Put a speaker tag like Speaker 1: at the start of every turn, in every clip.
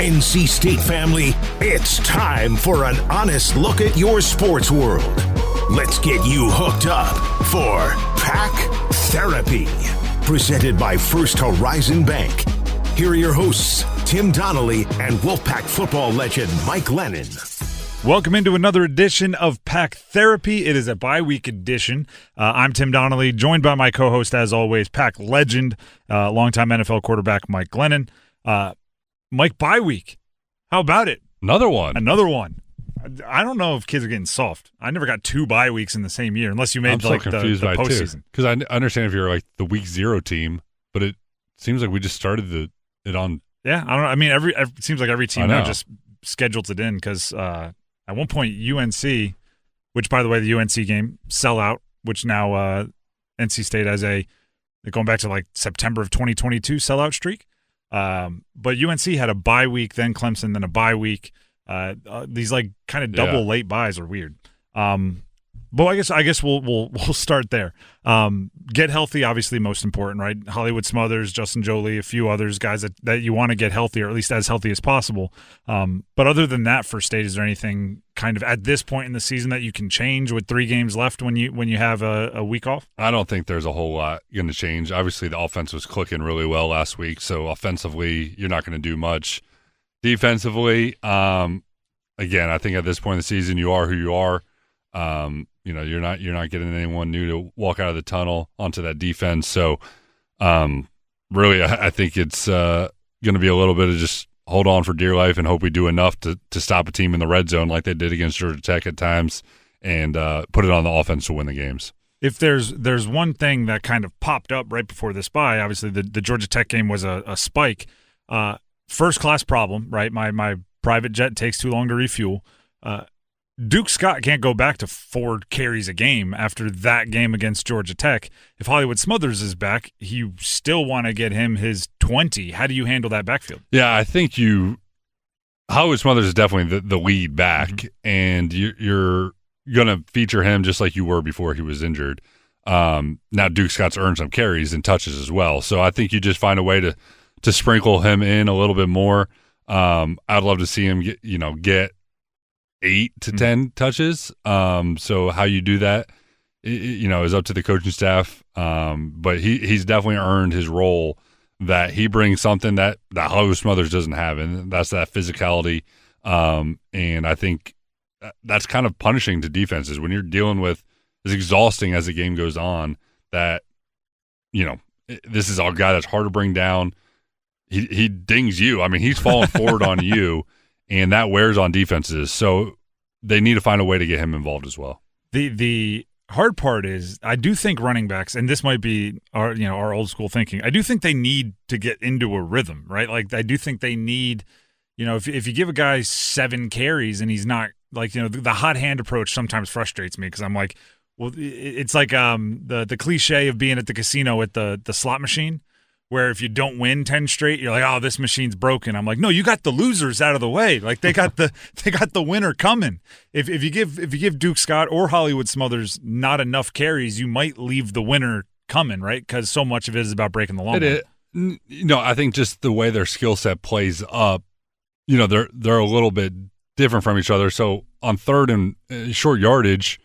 Speaker 1: NC State family, it's time for an honest look at your sports world. Let's get you hooked up for Pack Therapy, presented by First Horizon Bank. Here are your hosts, Tim Donnelly and Wolfpack football legend Mike Glennon.
Speaker 2: Welcome into another edition of Pack Therapy. It is a bye-week edition. I'm Tim Donnelly, joined by my co-host, as always, Pack legend, longtime NFL quarterback Mike Glennon. Mike, bye week. How about it?
Speaker 3: Another one.
Speaker 2: I don't know if kids are getting soft. I never got 2 bye weeks in the same year, unless you made the postseason.
Speaker 3: Because I understand if you're like the week 0 team, but it seems like we just started it on.
Speaker 2: Yeah, I don't know. I mean, it seems like every team now just schedules it in because at one point UNC, which by the way the UNC game sellout, which now NC State has going back to like September of 2022 sellout streak. But UNC had a bye week, then Clemson, then a bye week. These like kind of double late buys are weird. But I guess we'll start there. Get healthy, obviously most important, right? Hollywood Smothers, Justin Jolie, a few others, guys that you want to get healthy, or at least as healthy as possible. But other than that, for State, is there anything kind of at this point in the season that you can change with 3 games left when you have a week off?
Speaker 3: I don't think there's a whole lot going to change. Obviously, the offense was clicking really well last week, so offensively, you're not going to do much. Defensively, again, I think at this point in the season, you are who you are. You're not getting anyone new to walk out of the tunnel onto that defense. So, really, I think it's going to be a little bit of just hold on for dear life and hope we do enough to stop a team in the red zone like they did against Georgia Tech at times and put it on the offense to win the games.
Speaker 2: If there's one thing that kind of popped up right before this bye, obviously the Georgia Tech game was a spike. First-class problem, right? My private jet takes too long to refuel. Duke Scott can't go back to 4 carries a game after that game against Georgia Tech. If Hollywood Smothers is back, you still want to get him his 20. How do you handle that backfield?
Speaker 3: Yeah, I think Hollywood Smothers is definitely the lead back, and you're going to feature him just like you were before he was injured. Now Duke Scott's earned some carries and touches as well, so I think you just find a way to sprinkle him in a little bit more. I'd love to see him get 8 to 10 touches. So how you do that, is up to the coaching staff. But he's definitely earned his role, that he brings something that Hollywood Smothers doesn't have, and that's that physicality. And I think that's kind of punishing to defenses when you're dealing with as exhausting as the game goes on, that, this is a guy that's hard to bring down. He dings you. I mean, he's falling forward on you. And that wears on defenses, so they need to find a way to get him involved as well.
Speaker 2: The hard part is, I do think running backs, and this might be our old school thinking, I do think they need to get into a rhythm, right? Like, I do think they need, if you give a guy 7 carries and he's not, like, the hot hand approach sometimes frustrates me, because I'm like, well, it's like the cliche of being at the casino at the slot machine, where if you don't win 10 straight, you're like, oh, this machine's broken. I'm like, no, you got the losers out of the way. Like, they got the winner coming. If you give Duke Scott or Hollywood Smothers not enough carries, you might leave the winner coming, right? Because so much of it is about breaking the long ball.
Speaker 3: I think just the way their skill set plays up, they're a little bit different from each other. So on third and short yardage,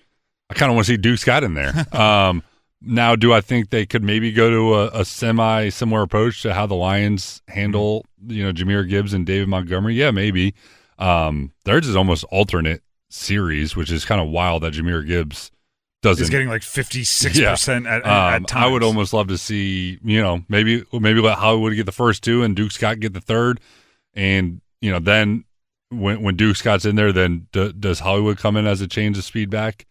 Speaker 3: I kind of want to see Duke Scott in there. Now, do I think they could maybe go to a semi-similar approach to how the Lions handle, Jahmyr Gibbs and David Montgomery? Yeah, maybe. Theirs is almost alternate series, which is kind of wild that Jahmyr Gibbs doesn't.
Speaker 2: He's getting like 56% at times.
Speaker 3: I would almost love to see, maybe let Hollywood get the first 2 and Duke Scott get the third. And, then when Duke Scott's in there, then does Hollywood come in as a change of speed back?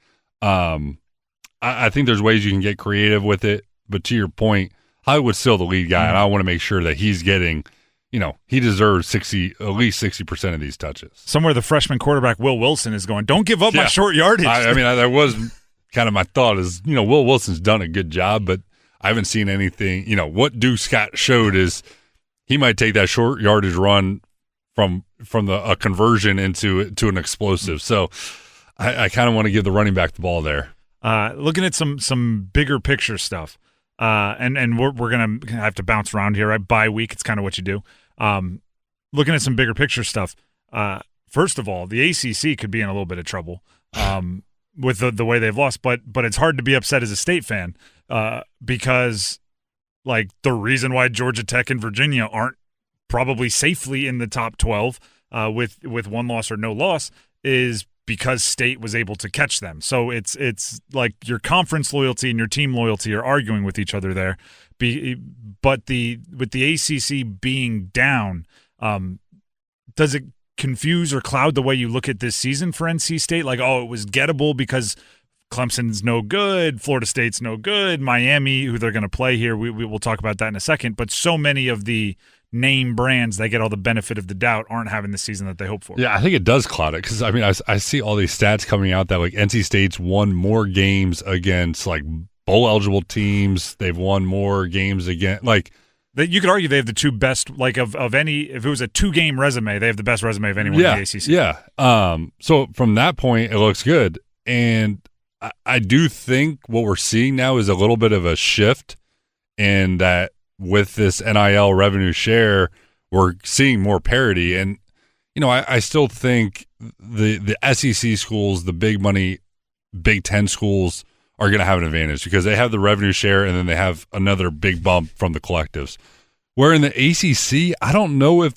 Speaker 3: I think there's ways you can get creative with it, but to your point, Hollywood's still the lead guy, and I want to make sure that he's getting, he deserves at least 60% of these touches.
Speaker 2: Somewhere the freshman quarterback Will Wilson is going, don't give up my short yardage.
Speaker 3: That was kind of my thought is, Will Wilson's done a good job, but I haven't seen anything. What Duke Scott showed is he might take that short yardage run from a conversion into an explosive. So I kind of want to give the running back the ball there.
Speaker 2: Looking at some bigger picture stuff, and we're gonna have to bounce around here, right? Bye week, it's kind of what you do. looking at some bigger picture stuff. First of all, the ACC could be in a little bit of trouble with the way they've lost, but it's hard to be upset as a state fan because like the reason why Georgia Tech and Virginia aren't probably safely in the top 12 with one loss or no loss is because state was able to catch them. So it's like your conference loyalty and your team loyalty are arguing with each other there. But with the ACC being down, does it confuse or cloud the way you look at this season for NC State? Like, oh, it was gettable because Clemson's no good, Florida State's no good, Miami, who they're going to play here, we will talk about that in a second. But so many of the name brands that get all the benefit of the doubt aren't having the season that they hope for.
Speaker 3: Yeah, I think it does cloud it because, I mean, I see all these stats coming out that, like, NC State's won more games against, like, bowl-eligible teams. They've won more games against, like –
Speaker 2: you could argue they have the two best, like, of any – if it was a two-game resume, they have the best resume of anyone in the ACC.
Speaker 3: Yeah. So from that point, it looks good. And I do think what we're seeing now is a little bit of a shift in that with this NIL revenue share, we're seeing more parity. And, you know, I still think the SEC schools, the big money Big Ten schools are going to have an advantage because they have the revenue share and then they have another big bump from the collectives. Where in the ACC, I don't know if,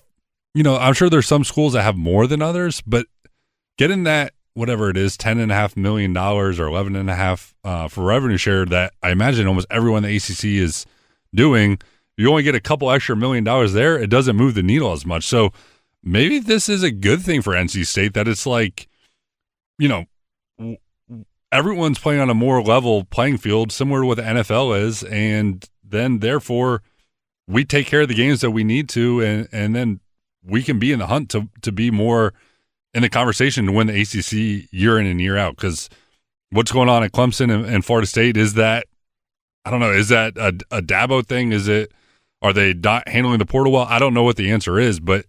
Speaker 3: you know, I'm sure there's some schools that have more than others, but getting that, whatever it is, $10.5 million or $11.5 for revenue share that I imagine almost everyone in the ACC is doing, you only get a couple extra $1 million there. It doesn't move the needle as much. So maybe this is a good thing for NC State that it's like, you know, everyone's playing on a more level playing field, similar to what the NFL is, and then therefore we take care of the games that we need to, and then we can be in the hunt to be more in the conversation to win the ACC year in and year out. Because what's going on at Clemson and Florida State, is that, I don't know, is that a Dabo thing? Are they not handling the portal well? I don't know what the answer is, but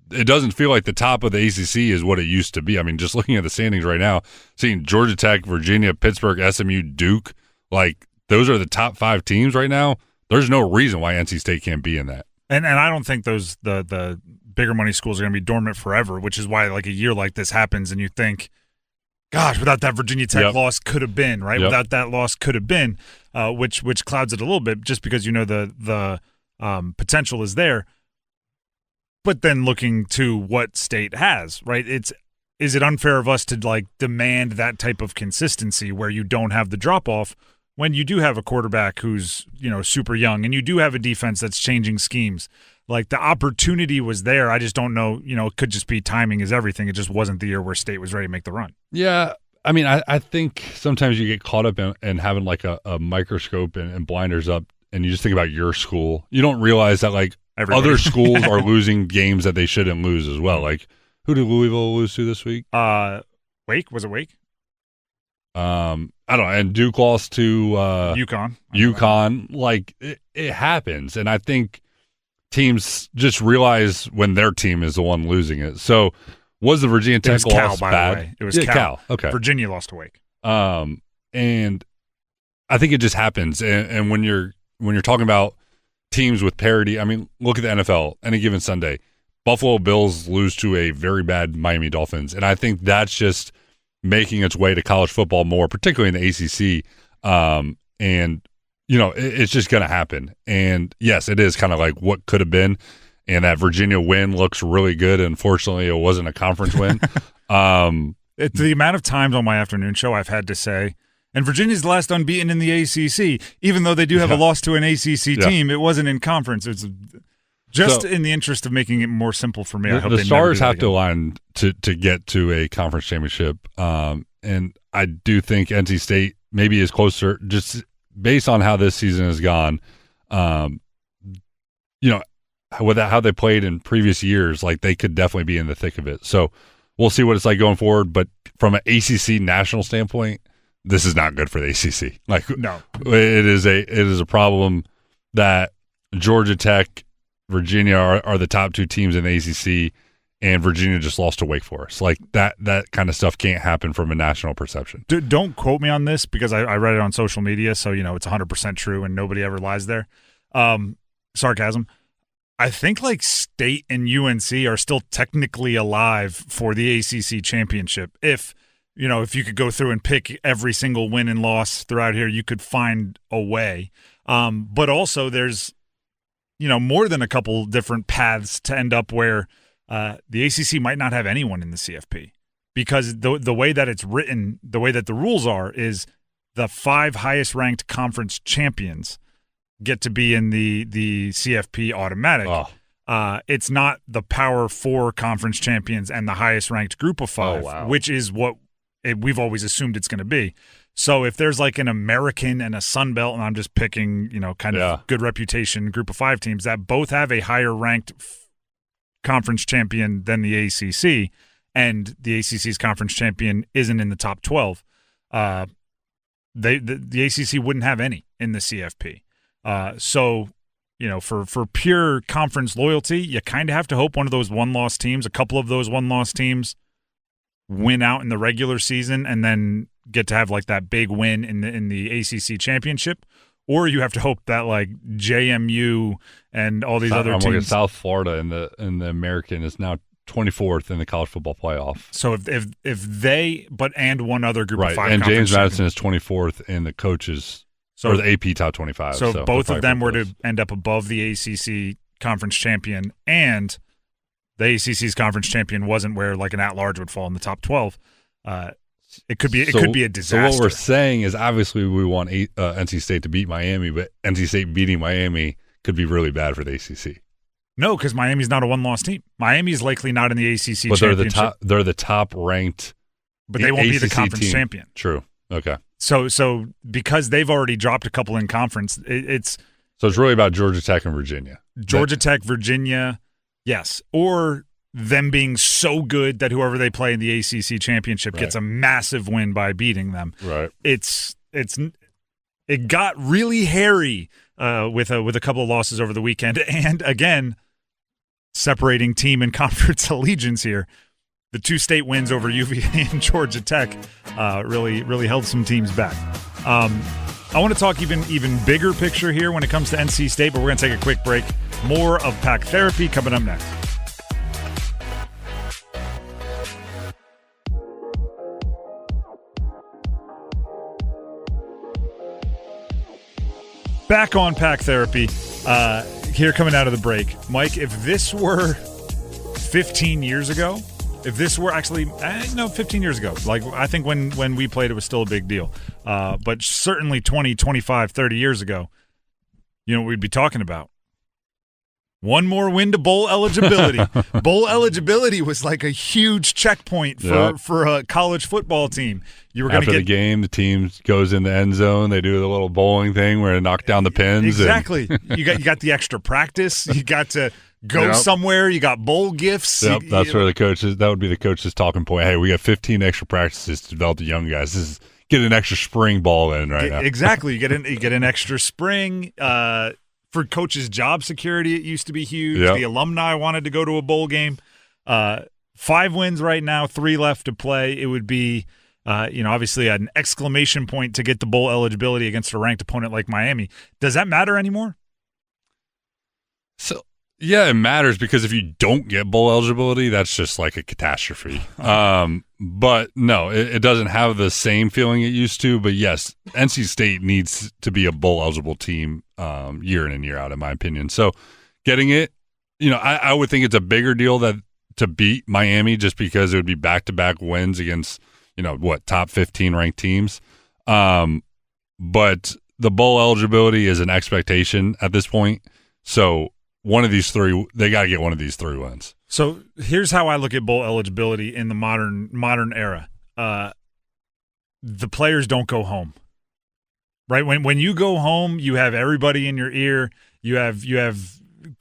Speaker 3: it doesn't feel like the top of the ACC is what it used to be. I mean, just looking at the standings right now, seeing Georgia Tech, Virginia, Pittsburgh, SMU, Duke, like those are the top 5 teams right now. There's no reason why NC State can't be in that.
Speaker 2: And I don't think those the bigger money schools are going to be dormant forever, which is why like a year like this happens and you think, gosh, without that Virginia Tech loss could have been, right? Without that loss could have been, which clouds it a little bit just because you know the potential is there. But then looking to what state has, right? Is it unfair of us to like demand that type of consistency where you don't have the drop off when you do have a quarterback who's, you know, super young and you do have a defense that's changing schemes? Like the opportunity was there. I just don't know, you know, it could just be timing is everything. It just wasn't the year where state was ready to make the run.
Speaker 3: Yeah. I mean, I think sometimes you get caught up in having like a microscope and blinders up and you just think about your school. You don't realize that like everybody. Other schools are losing games that they shouldn't lose as well. Like, who did Louisville lose to this week?
Speaker 2: Wake? Was it Wake?
Speaker 3: I don't know. And Duke lost to UConn. Like, it happens. And I think teams just realize when their team is the one losing it. So, was the Virginia Tech loss bad?
Speaker 2: The way. It was Cal.
Speaker 3: Okay.
Speaker 2: Virginia lost to Wake.
Speaker 3: And I think it just happens. And when you're talking about teams with parity, I mean, look at the NFL. Any given Sunday, Buffalo Bills lose to a very bad Miami Dolphins, and I think that's just making its way to college football more, particularly in the ACC. And you know, it's just going to happen. And yes, it is kind of like what could have been. And that Virginia win looks really good. Unfortunately, it wasn't a conference win.
Speaker 2: The amount of times on my afternoon show I've had to say, and Virginia's the last unbeaten in the ACC, even though they do have a loss to an ACC team. It wasn't in conference. It's just in the interest of making it more simple for me. I hope
Speaker 3: the Stars have to align to get to a conference championship. And I do think NC State maybe is closer, just based on how this season has gone. You know, with how they played in previous years, like they could definitely be in the thick of it. So we'll see what it's like going forward. But from an ACC national standpoint, this is not good for the ACC. Like,
Speaker 2: no,
Speaker 3: it is a problem that Georgia Tech, Virginia are the top 2 teams in the ACC, and Virginia just lost to Wake Forest. Like that kind of stuff can't happen from a national perception.
Speaker 2: Don't quote me on this because I read it on social media, so you know it's 100% true and nobody ever lies there. Sarcasm. I think like State and UNC are still technically alive for the ACC championship. If you could go through and pick every single win and loss throughout here, you could find a way. But also there's, more than a couple different paths to end up where the ACC might not have anyone in the CFP, because the way that it's written, the way that the rules are, is the 5 highest ranked conference champions get to be in the CFP automatic. Oh. It's not the Power 4 conference champions and the highest ranked group of 5, which is what we've always assumed it's going to be. So if there's like an American and a Sun Belt, and I'm just picking, kind of good reputation group of 5 teams that both have a higher ranked conference champion than the ACC, and the ACC's conference champion isn't in the top 12, the ACC wouldn't have any in the CFP. So, for pure conference loyalty, you kind of have to hope one of those one-loss teams, a couple of those one-loss teams, win out in the regular season and then get to have like that big win in the ACC championship. Or you have to hope that like JMU and all these other teams.
Speaker 3: Looking at South Florida in the American is now 24th in the college football playoff.
Speaker 2: So if they and one other group of 5,
Speaker 3: and James Madison is 24th in the coaches. Or the AP top 25.
Speaker 2: So both of them were to end up above the ACC conference champion, and the ACC's conference champion wasn't where like an at-large would fall in the top 12. It could be a disaster.
Speaker 3: So what we're saying is obviously we want NC State to beat Miami, but NC State beating Miami could be really bad for the ACC.
Speaker 2: No, because Miami's not a one-loss team. Miami's likely not in the ACC
Speaker 3: but
Speaker 2: championship.
Speaker 3: They're the top ranked.
Speaker 2: But they won't
Speaker 3: ACC
Speaker 2: be the conference
Speaker 3: team.
Speaker 2: champion.
Speaker 3: True. Okay.
Speaker 2: So because they've already dropped a couple in conference, it's
Speaker 3: really about Georgia Tech and Virginia.
Speaker 2: Tech, Virginia, yes, or them being so good that whoever they play in the ACC championship gets a massive win by beating them.
Speaker 3: Right.
Speaker 2: It got really hairy with a couple of losses over the weekend, and again, separating team and conference allegiance here. The 2 state wins over UVA and Georgia Tech really held some teams back. I want to talk even bigger picture here when it comes to NC State, but we're going to take a quick break. More of Pack Therapy coming up next. Back on Pack Therapy, here coming out of the break. Mike, if this were 15 years ago, if this were actually, 15 years ago, like I think when we played, it was still a big deal. But certainly 20, 25, 30 years ago, we'd be talking about. One more win to bowl eligibility. Bowl eligibility was like a huge checkpoint for a college football team. You were going to
Speaker 3: get the game. The team goes in the end zone. They do the little bowling thing where they knock down the pins.
Speaker 2: Exactly. You got the extra practice. You got to go somewhere. You got bowl gifts.
Speaker 3: Yep. That's where the coaches. That would be the coach's talking point. Hey, we got 15 extra practices to develop the young guys. This is get an extra spring ball in right now.
Speaker 2: Exactly. You get an extra spring. For coaches' job security, it used to be huge. Yep. The alumni wanted to go to a bowl game. 5 wins right now, 3 left to play. It would be, obviously an exclamation point to get the bowl eligibility against a ranked opponent like Miami. Does that matter anymore?
Speaker 3: So, yeah, it matters because if you don't get bowl eligibility, that's just like a catastrophe. But no, it doesn't have the same feeling it used to. But yes, NC State needs to be a bowl eligible team year in and year out, in my opinion. So getting it, I would think it's a bigger deal to beat Miami just because it would be back-to-back wins against, top 15 ranked teams. But the bowl eligibility is an expectation at this point. So one of these 3, they got to get one of these 3 wins.
Speaker 2: So here's how I look at bowl eligibility in the modern era. The players don't go home, right? When you go home, you have everybody in your ear. You have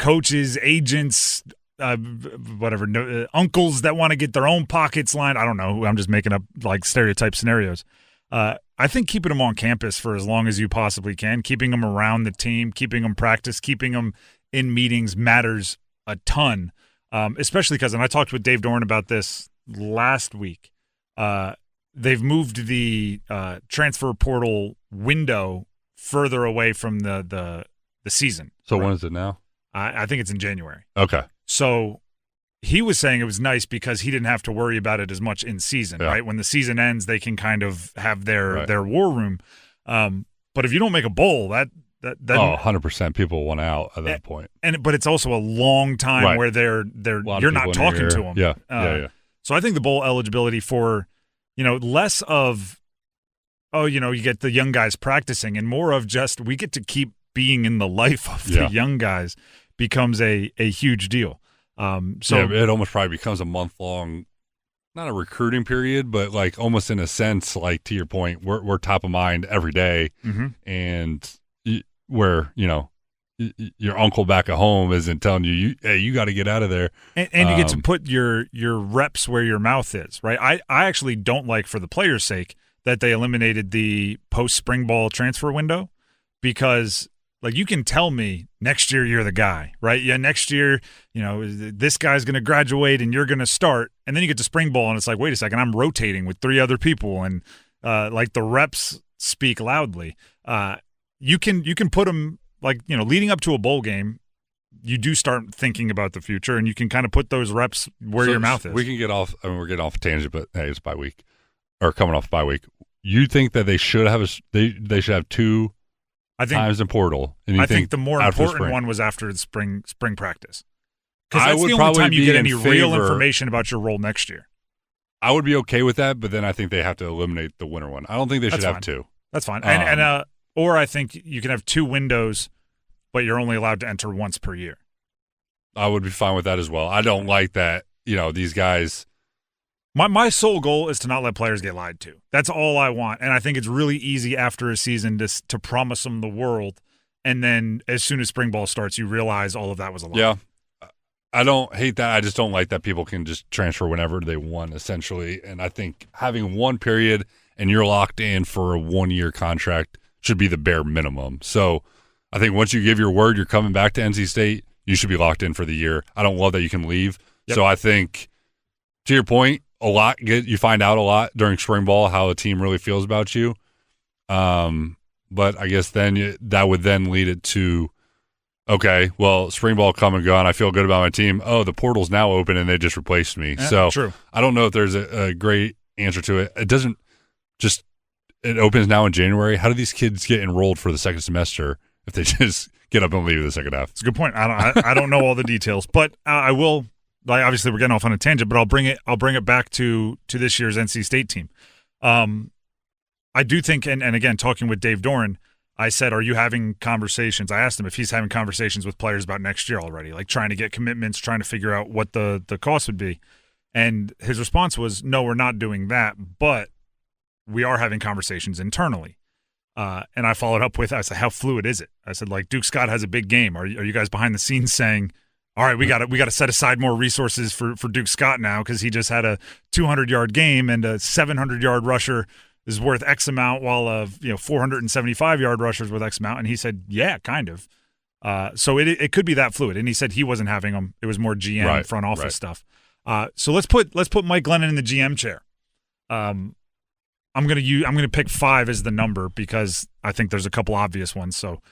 Speaker 2: coaches, agents, uncles that want to get their own pockets lined. I don't know. I'm just making up like stereotype scenarios. I think keeping them on campus for as long as you possibly can, keeping them around the team, keeping them practice, keeping them in meetings matters a ton. Especially because, and I talked with Dave Dorn about this last week, they've moved the transfer portal window further away from the season.
Speaker 3: So when is it now?
Speaker 2: I think it's in January.
Speaker 3: Okay.
Speaker 2: So he was saying it was nice because he didn't have to worry about it as much in season, right? When the season ends, they can kind of have their war room. But if you don't make a bowl, that
Speaker 3: 100% people want out at that point.
Speaker 2: But it's also a long time where you're not talking to them.
Speaker 3: Yeah.
Speaker 2: So I think the bowl eligibility for, less of, you get the young guys practicing and more of just we get to keep being in the life of the young guys becomes a huge deal.
Speaker 3: It almost probably becomes a month-long, not a recruiting period, but like almost in a sense, like to your point, we're top of mind every day. And where, your uncle back at home isn't telling hey, you got to get out of there.
Speaker 2: And you get to put your reps where your mouth is, right? I actually don't like, for the players' sake, that they eliminated the post-spring ball transfer window because – like, you can tell me next year you're the guy, right? Yeah, next year, this guy's going to graduate and you're going to start. And then you get to spring ball and it's like, wait a second, I'm rotating with 3 other people. And, the reps speak loudly. You can put them, leading up to a bowl game, you do start thinking about the future and you can kind of put those reps where your mouth is.
Speaker 3: We can get off, we're getting off a tangent, but hey, it's bye week. Or coming off bye week. You think that they should have they should have 2 times in portal. And I
Speaker 2: think the more important one was after the spring practice. Because that's the only time you get any real information about your role next year.
Speaker 3: I would be okay with that, but then I think they have to eliminate the winter one. I don't think they should have 2.
Speaker 2: That's fine. Or I think you can have 2 windows, but you're only allowed to enter once per year.
Speaker 3: I would be fine with that as well. I don't like that, these guys.
Speaker 2: My sole goal is to not let players get lied to. That's all I want. And I think it's really easy after a season to promise them the world. And then as soon as spring ball starts, you realize all of that was a lie.
Speaker 3: Yeah. I don't hate that. I just don't like that people can just transfer whenever they want, essentially. And I think having 1 period and you're locked in for a 1-year contract should be the bare minimum. So I think once you give your word you're coming back to NC State, you should be locked in for the year. I don't love that you can leave. Yep. So I think, to your point, you find out a lot during spring ball how a team really feels about you. But I guess then that would then lead it to, okay, well, spring ball come and gone. I feel good about my team. Oh, the portal's now open and they just replaced me. So
Speaker 2: true.
Speaker 3: I don't know if there's a great answer to it. It doesn't just – it opens now in January. How do these kids get enrolled for the second semester if they just get up and leave the second half?
Speaker 2: It's a good point. I don't know all the details, but I will – obviously, we're getting off on a tangent, but I'll bring it back to this year's NC State team. I do think, and again, talking with Dave Doran, I said, are you having conversations? I asked him if he's having conversations with players about next year already, like trying to get commitments, trying to figure out what the cost would be. And his response was, no, we're not doing that, but we are having conversations internally. And I followed up with, I said, how fluid is it? I said, Duke Scott has a big game. Are you guys behind the scenes saying, all right, we got to set aside more resources for Duke Scott now because he just had a 200-yard game and a 700-yard rusher is worth X amount while a 475-yard rusher is worth X amount. And he said, yeah, kind of. So it could be that fluid. And he said he wasn't having them. It was more GM front office stuff. So let's put Mike Glennon in the GM chair. I'm gonna pick 5 as the number because I think there's a couple obvious ones. So.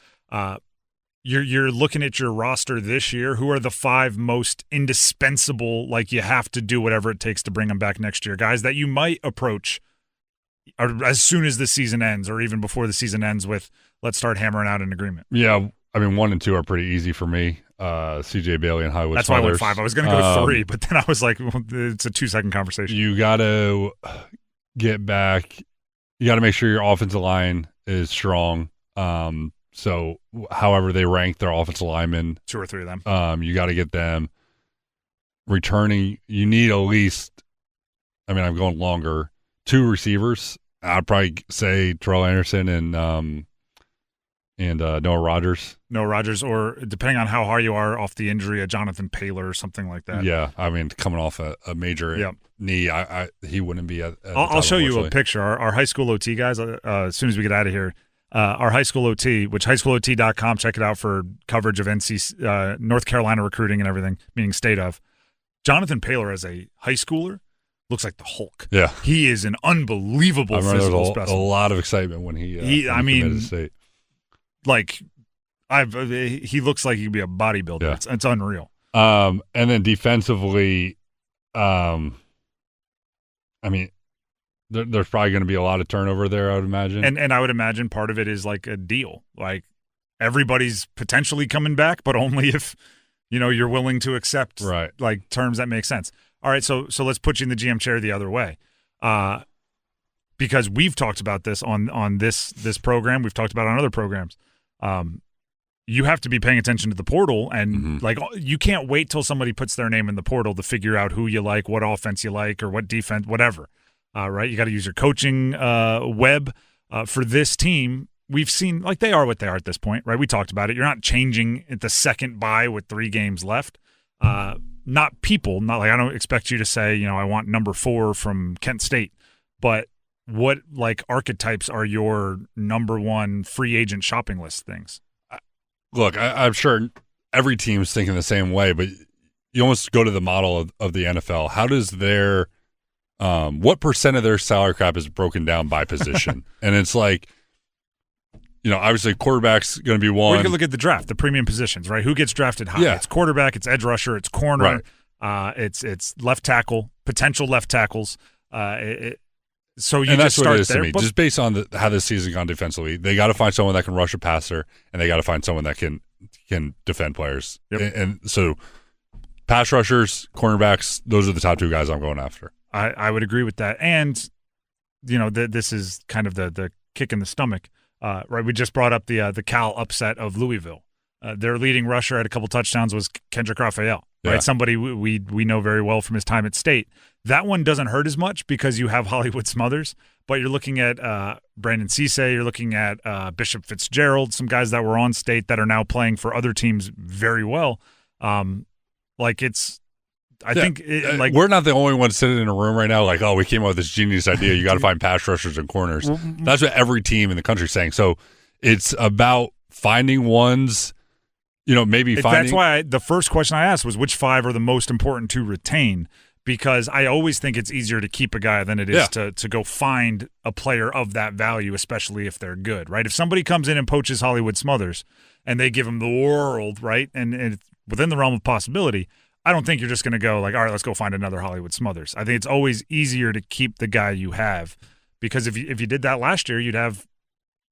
Speaker 2: You're looking at your roster this year. Who are the 5 most indispensable, like you have to do whatever it takes to bring them back next year? Guys that you might approach as soon as the season ends or even before the season ends with, let's start hammering out an agreement.
Speaker 3: Yeah, I mean, 1 and 2 are pretty easy for me. CJ Bailey and Hollywood
Speaker 2: That's
Speaker 3: Smothers.
Speaker 2: why I went 5. I was going to go 3, but then I was like, well, it's a 2-second conversation.
Speaker 3: You got to get back. You got to make sure your offensive line is strong. So however they rank their offensive linemen.
Speaker 2: 2 or 3 of them.
Speaker 3: You got to get them returning. You need at least, I'm going longer, 2 receivers. I'd probably say Terrell Anderson and Noah Rogers.
Speaker 2: Noah Rogers, or depending on how hard you are off the injury, a Jonathan Paylor or something like that.
Speaker 3: Yeah, coming off a major knee, he wouldn't be at
Speaker 2: I'll show you a picture. Our high school OT guys, as soon as we get out of here, our high school OT, which highschoolot.com, check it out for coverage of North Carolina recruiting and everything, meaning state of. Jonathan Paylor as a high schooler looks like the Hulk.
Speaker 3: Yeah.
Speaker 2: He is an unbelievable physical specimen.
Speaker 3: A lot of excitement when he committed to state.
Speaker 2: He looks like he could be a bodybuilder.
Speaker 3: Yeah.
Speaker 2: It's unreal.
Speaker 3: And then defensively, I mean, there's probably going to be a lot of turnover there, I would imagine.
Speaker 2: And I would imagine part of it is like a deal. Like everybody's potentially coming back, but only if you're willing to accept like terms that make sense. All right, so let's put you in the GM chair the other way, because we've talked about this on this program. We've talked about it on other programs. You have to be paying attention to the portal, and like you can't wait till somebody puts their name in the portal to figure out who you like, what offense you like, or what defense, whatever. Right? You got to use your coaching web for this team. We've seen like they are what they are at this point, right? We talked about it. You're not changing at the second bye with 3 games left. Not people. Not like I don't expect you to say, I want number 4 from Kent State, but what like archetypes are your number 1 free agent shopping list things?
Speaker 3: Look, I'm sure every team's thinking the same way, but you almost go to the model of the NFL. How does their what percent of their salary cap is broken down by position? And it's like, obviously quarterback's going to be one.
Speaker 2: Or you can look at the draft, the premium positions, right? Who gets drafted high?
Speaker 3: Yeah.
Speaker 2: It's quarterback, it's edge rusher, it's corner, it's left tackle, potential left tackles. So you
Speaker 3: and that's
Speaker 2: just start
Speaker 3: what it is
Speaker 2: there.
Speaker 3: To me. Just based on how this season gone defensively, they got to find someone that can rush a passer, and they got to find someone that can defend players.
Speaker 2: Yep.
Speaker 3: And so pass rushers, cornerbacks, those are the top 2 guys I'm going after.
Speaker 2: I would agree with that. And, this is kind of the kick in the stomach. Right, we just brought up the Cal upset of Louisville. Their leading rusher at a couple touchdowns was Kendrick Raphael, right? Somebody we know very well from his time at State. That one doesn't hurt as much because you have Hollywood Smothers, but you're looking at Brandon Cisse, you're looking at Bishop Fitzgerald, some guys that were on State that are now playing for other teams very well. I think
Speaker 3: we're not the only ones sitting in a room right now like, oh, we came up with this genius idea. You got to find pass rushers and corners. That's what every team in the country is saying. So it's about finding ones, maybe finding.
Speaker 2: That's why the first question I asked was which 5 are the most important to retain, because I always think it's easier to keep a guy than it is to go find a player of that value, especially if they're good, right? If somebody comes in and poaches Hollywood Smothers and they give him the world, right, and it's within the realm of possibility, I don't think you're just going to go like, all right, let's go find another Hollywood Smothers. I think it's always easier to keep the guy you have, because if you did that last year, you'd have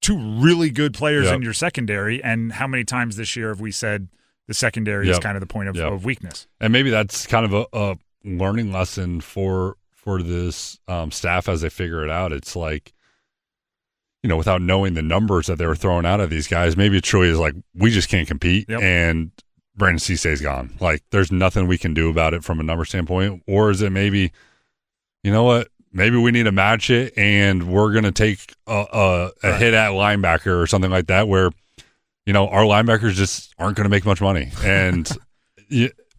Speaker 2: 2 really good players in your secondary. And how many times this year have we said the secondary is kind of the point of weakness?
Speaker 3: And maybe that's kind of a learning lesson for this staff as they figure it out. It's like, without knowing the numbers that they were throwing out at these guys, maybe it truly is like, we just can't compete. And Brandon Cisse's gone. Like, there's nothing we can do about it from a number standpoint. Or is it maybe, what? Maybe we need to match it, and we're going to take a hit at linebacker or something like that, where, our linebackers just aren't going to make much money. And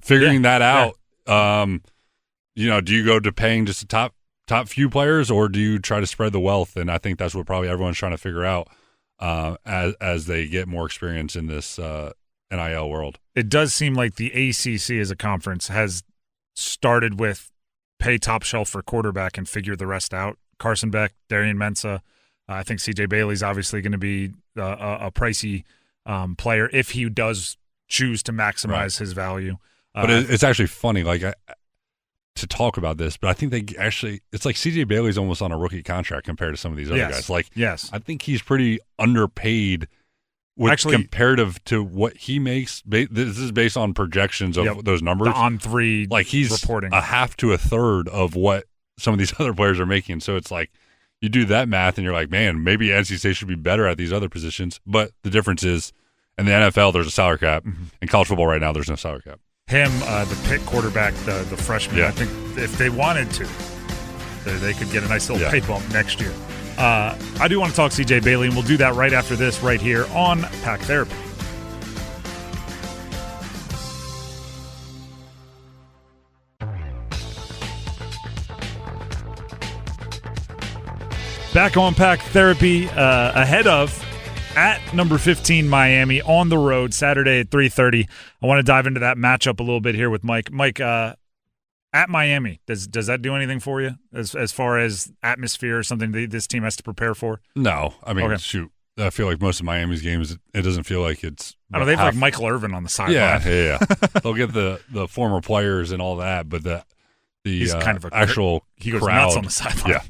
Speaker 3: figuring that out, do you go to paying just the top few players, or do you try to spread the wealth? And I think that's what probably everyone's trying to figure out as they get more experience in this NIL world.
Speaker 2: It does seem like the ACC as a conference has started with pay top shelf for quarterback and figure the rest out. Carson Beck, Darian Mensah. I think CJ Bailey's obviously going to be a pricey player if he does choose to maximize his value.
Speaker 3: But it's actually funny, to talk about this, but I think it's like CJ Bailey's almost on a rookie contract compared to some of these other guys. I think he's pretty underpaid comparative to what he makes. This is based on projections of those numbers.
Speaker 2: The on-3
Speaker 3: he's
Speaker 2: reporting.
Speaker 3: A half to a third of what some of these other players are making. So it's like you do that math and you're like, man, maybe NC State should be better at these other positions. But the difference is in the NFL, there's a salary cap. In college football right now, there's no salary cap.
Speaker 2: Him, the Pitt quarterback, the freshman, I think if they wanted to, they could get a nice little pay bump next year. I do want to talk CJ Bailey, and we'll do that right after this right here on Pack Therapy. Back on Pack Therapy, ahead of at number 15 Miami on the road Saturday at 3:30. I want to dive into that matchup a little bit here with Mike. Mike, at Miami, does that do anything for you as far as atmosphere or something this team has to prepare for?
Speaker 3: No. I mean, shoot. I feel like most of Miami's games, it doesn't feel like it's.
Speaker 2: I don't know, they have like Michael Irvin on the sideline.
Speaker 3: Yeah. They'll get the former players and all that, but the
Speaker 2: he's kind of
Speaker 3: actual
Speaker 2: he goes
Speaker 3: crowd,
Speaker 2: nuts on the sideline.
Speaker 3: Yeah,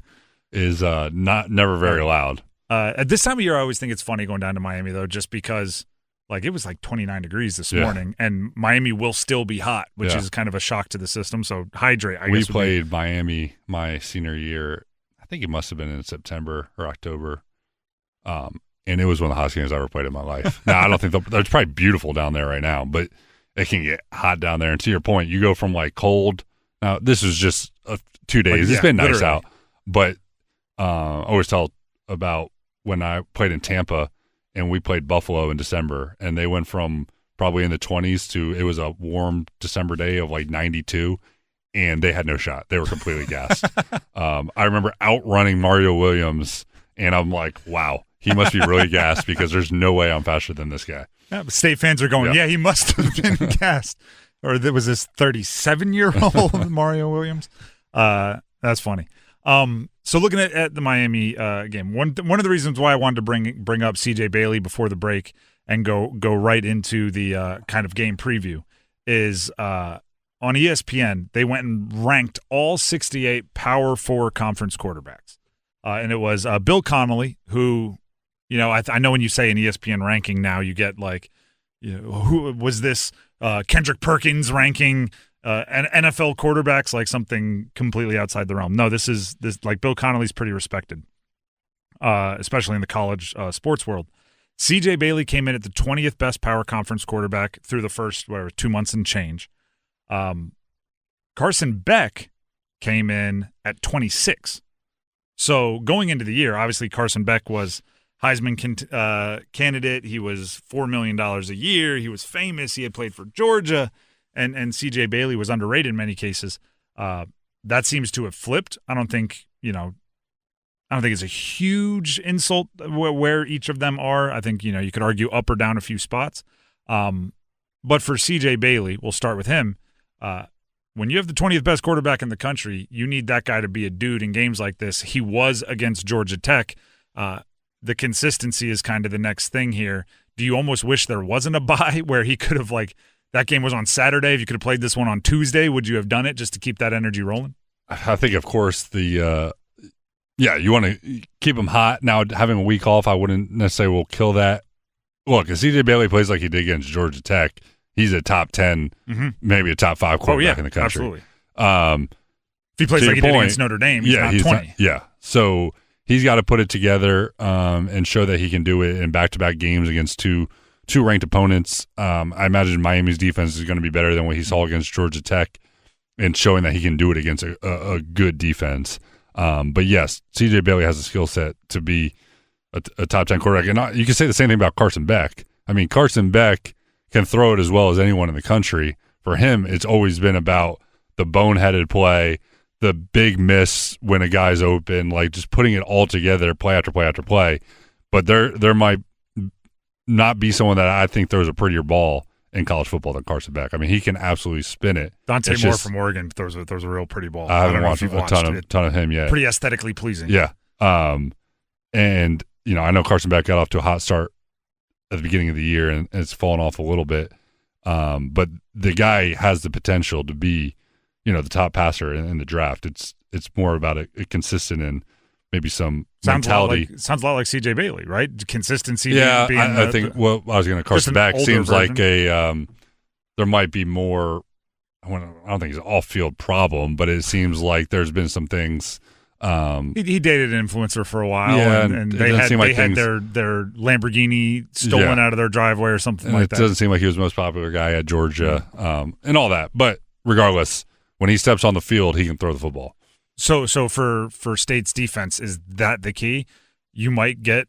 Speaker 3: is never very loud.
Speaker 2: At this time of year, I always think it's funny going down to Miami though, just because like it was like 29 degrees this morning, and Miami will still be hot, which is kind of a shock to the system. So hydrate.
Speaker 3: We played Miami my senior year. I think it must have been in September or October. And it was one of the hottest games I ever played in my life. Now, I don't think it's probably beautiful down there right now, but it can get hot down there. And to your point, you go from like cold. Now, this was just 2 days. It's been nice out. But I always tell about when I played in Tampa and we played Buffalo in December, and they went from probably in the 20s to it was a warm December day of like 92, and they had no shot. They were completely gassed. I remember outrunning Mario Williams, and I'm like, wow. He must be really gassed because there's no way I'm faster than this guy.
Speaker 2: Yeah, but State fans are going, he must have been gassed. Or there was this 37-year-old Mario Williams. That's funny. So looking at the Miami game, one of the reasons why I wanted to bring up CJ Bailey before the break and go right into the kind of game preview is on ESPN, they went and ranked all 68 Power 4 conference quarterbacks. And it was Bill Connolly, who – I know when you say an ESPN ranking now, you get like, who was this Kendrick Perkins ranking an NFL quarterbacks, like something completely outside the realm. No, this like Bill Connolly's pretty respected, especially in the college sports world. CJ Bailey came in at the 20th best power conference quarterback through the first 2 months and change. Carson Beck came in at 26. So going into the year, obviously Carson Beck was Heisman candidate. He was $4 million a year. He was famous. He had played for Georgia, and C.J. Bailey was underrated in many cases. That seems to have flipped. I don't think it's a huge insult where each of them are. I think you could argue up or down a few spots. But for C.J. Bailey, we'll start with him. When you have the 20th best quarterback in the country, you need that guy to be a dude in games like this. He was against Georgia Tech. The consistency is kind of the next thing here. Do you almost wish there wasn't a bye where he could have, like, that game was on Saturday? If you could have played this one on Tuesday, would you have done it just to keep that energy rolling?
Speaker 3: I think, of course, you want to keep him hot. Now, having a week off, I wouldn't necessarily will kill that. Look, if C.J. Bailey plays like he did against Georgia Tech, he's a top 10, maybe a top 5 quarterback in the country.
Speaker 2: Absolutely. If he plays like he did against Notre Dame, he's not 20.
Speaker 3: So he's got to put it together and show that he can do it in back-to-back games against two ranked opponents. I imagine Miami's defense is going to be better than what he saw against Georgia Tech, and showing that he can do it against a good defense. But yes, C.J. Bailey has a skill set to be a top 10 quarterback. And you can say the same thing about Carson Beck. I mean, Carson Beck can throw it as well as anyone in the country. For him, it's always been about the boneheaded play, the big miss when a guy's open, like just putting it all together, play after play after play. But there might not be someone that I think throws a prettier ball in college football than Carson Beck. I mean, he can absolutely spin it.
Speaker 2: Dante Moore from Oregon throws a real pretty ball.
Speaker 3: I haven't watched a ton of him yet.
Speaker 2: Pretty aesthetically pleasing.
Speaker 3: Yeah. And, I know Carson Beck got off to a hot start at the beginning of the year, and it's fallen off a little bit. But the guy has the potential to be, the top passer in the draft. It's more about a consistent and maybe some mentality.
Speaker 2: Sounds a lot like C.J. Bailey, right? Consistency.
Speaker 3: Yeah, I think. Well, I was going to Carson Beck seems version. Like there might be more. I don't think it's an off-field problem, but it seems like there's been some things.
Speaker 2: He dated an influencer for a while, and they had their Lamborghini stolen out of their driveway or something like that.
Speaker 3: It doesn't seem like he was the most popular guy at Georgia, and all that. But regardless, when he steps on the field, he can throw the football.
Speaker 2: So for State's defense, is that the key? You might get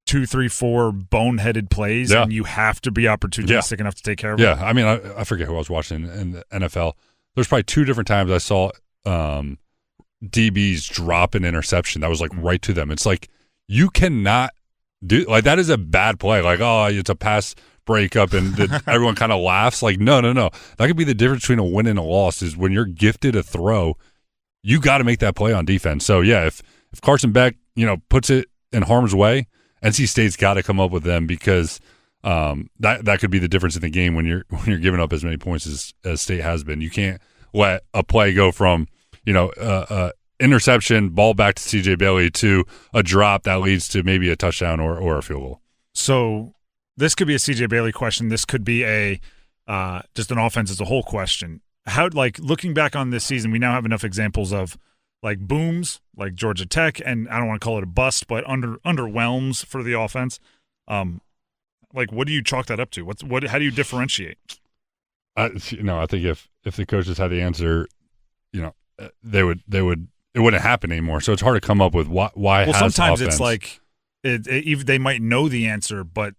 Speaker 2: 2, 3, 4 boneheaded plays, and you have to be opportunistic enough to take care of it.
Speaker 3: Yeah, I mean, I forget who I was watching in the NFL. There's probably 2 different times I saw DBs drop an interception that was like right to them. It's like you cannot do like that is a bad play. Like, oh, it's a pass breakup and everyone kind of laughs. Like, no. That could be the difference between a win and a loss is when you're gifted a throw, you got to make that play on defense. So, yeah, if Carson Beck, puts it in harm's way NC State's got to come up with them because that could be the difference in the game when you're giving up as many points as State has been. You can't let a play go from interception, ball back to CJ Bailey to a drop that leads to maybe a touchdown or a field goal.
Speaker 2: So this could be a CJ Bailey question. This could be a just an offense as a whole question. How, like, looking back on this season, we now have enough examples of like booms, like Georgia Tech, and I don't want to call it a bust, but underwhelms for the offense. Like, what do you chalk that up to? How do you differentiate?
Speaker 3: I think if the coaches had the answer, they would. It wouldn't happen anymore. So it's hard to come up with why. Well,
Speaker 2: sometimes
Speaker 3: offense.
Speaker 2: It's like even they might know the answer, but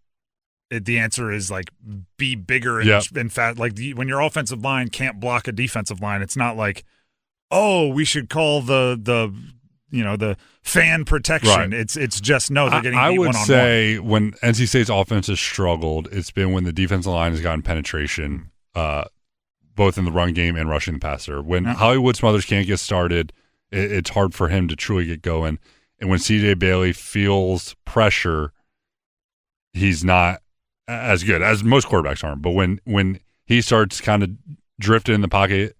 Speaker 2: the answer is like be bigger and fat. Like when your offensive line can't block a defensive line, it's not like, oh, we should call the fan protection.
Speaker 3: Right.
Speaker 2: It's just no, they're getting beat
Speaker 3: I would
Speaker 2: one-on-one.
Speaker 3: say when NC State's offense has struggled, it's been when the defensive line has gotten penetration, both in the run game and rushing the passer. When Hollywood Smothers can't get started, it's hard for him to truly get going. And when CJ Bailey feels pressure, he's not as good, as most quarterbacks aren't. But when he starts kind of drifting in the pocket,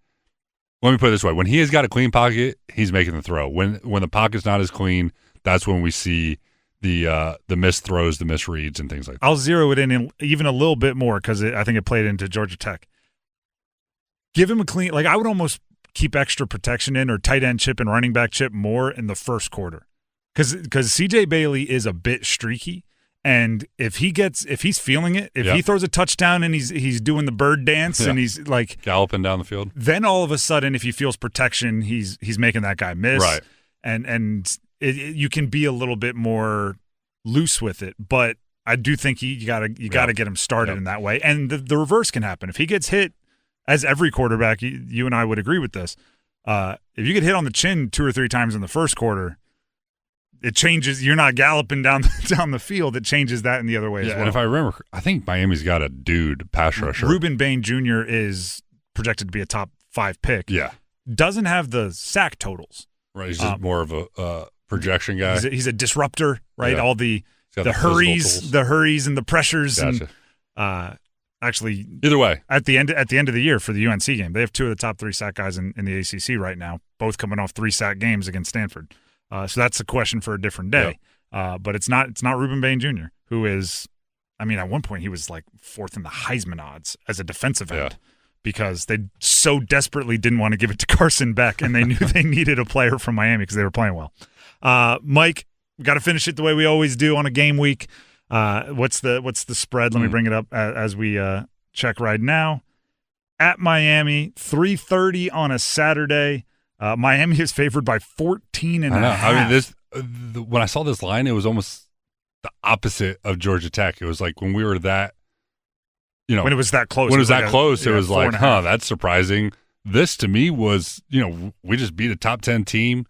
Speaker 3: let me put it this way: when he has got a clean pocket, he's making the throw. When the pocket's not as clean, that's when we see the missed throws, the misreads, and things like that.
Speaker 2: I'll zero it in even a little bit more because I think it played into Georgia Tech. Give him a clean, like I would almost keep extra protection in or tight end chip and running back chip more in the first quarter because CJ Bailey is a bit streaky. And if he's feeling it, if he throws a touchdown and he's doing the bird dance and he's like
Speaker 3: galloping down the field,
Speaker 2: then all of a sudden, if he feels protection, he's making that guy miss.
Speaker 3: Right.
Speaker 2: And you can be a little bit more loose with it, but I do think you gotta get him started in that way. And the reverse can happen if he gets hit, as every quarterback. You and I would agree with this. If you get hit on the chin 2 or 3 times in the first quarter, it changes. You're not galloping down the field. It changes that in the other way as well.
Speaker 3: And if I remember, I think Miami's got a dude pass rusher.
Speaker 2: Reuben Bain Jr. is projected to be a top 5 pick.
Speaker 3: Yeah.
Speaker 2: Doesn't have the sack totals.
Speaker 3: Right. He's just more of a projection guy.
Speaker 2: He's a disruptor, right?
Speaker 3: Yeah.
Speaker 2: All the hurries and the pressures.
Speaker 3: Gotcha.
Speaker 2: And actually,
Speaker 3: either way,
Speaker 2: at the end of the year for the UNC game, they have 2 of the top 3 sack guys in the ACC right now, both coming off 3 sack games against Stanford. So that's a question for a different day. But it's not Reuben Bain Jr., who is, I mean, at one point he was like 4th in the Heisman odds as a defensive end because they so desperately didn't want to give it to Carson Beck, and they knew they needed a player from Miami because they were playing well. Mike, we got to finish it the way we always do on a game week. What's the spread? Let me bring it up as we check right now. At Miami, 3:30 on a Saturday. Miami is favored by 14 and a half.
Speaker 3: I mean, when I saw this line, it was almost the opposite of Georgia Tech. It was like when we were that,
Speaker 2: when it was that close.
Speaker 3: When it was that close, it was like, that's surprising. This to me was, we just beat a top 10 team.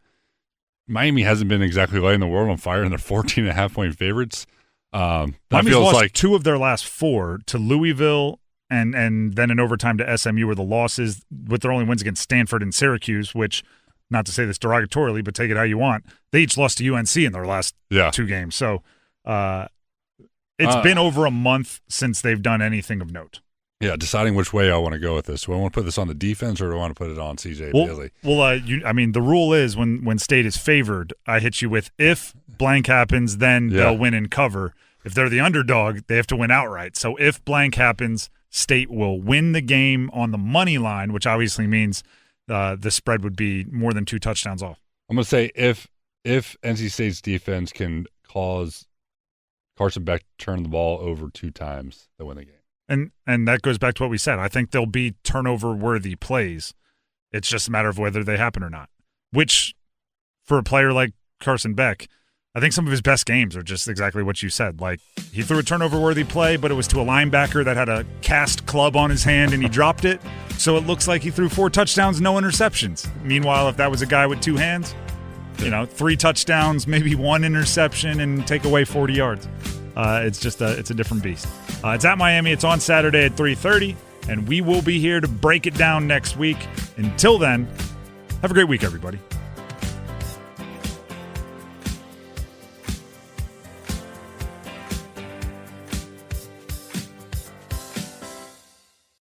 Speaker 3: Miami hasn't been exactly lighting the world on fire, and they're 14.5-point favorites.
Speaker 2: Miami's
Speaker 3: feels
Speaker 2: lost
Speaker 3: like
Speaker 2: 2 of their last 4 to Louisville. And then in overtime to SMU were the losses with their only wins against Stanford and Syracuse, which, not to say this derogatorily, but take it how you want, they each lost to UNC in their last 2 games. So it's been over a month since they've done anything of note.
Speaker 3: Yeah, deciding which way I want to go with this. Do I want to put this on the defense or do I want to put it on CJ Bailey?
Speaker 2: Well, the rule is when State is favored, I hit you with if blank happens, then they'll win and cover. If they're the underdog, they have to win outright. So if blank happens, State will win the game on the money line, which obviously means the spread would be more than 2 touchdowns off.
Speaker 3: I'm going to say if NC State's defense can cause Carson Beck to turn the ball over 2 times, they'll win the game.
Speaker 2: And that goes back to what we said. I think there'll be turnover-worthy plays. It's just a matter of whether they happen or not, which for a player like Carson Beck, I think some of his best games are just exactly what you said. Like, he threw a turnover-worthy play, but it was to a linebacker that had a cast club on his hand, and he dropped it. So it looks like he threw 4 touchdowns, no interceptions. Meanwhile, if that was a guy with 2 hands, 3 touchdowns, maybe 1 interception, and take away 40 yards. It's a different beast. It's at Miami. It's on Saturday at 3:30, and we will be here to break it down next week. Until then, have a great week, everybody.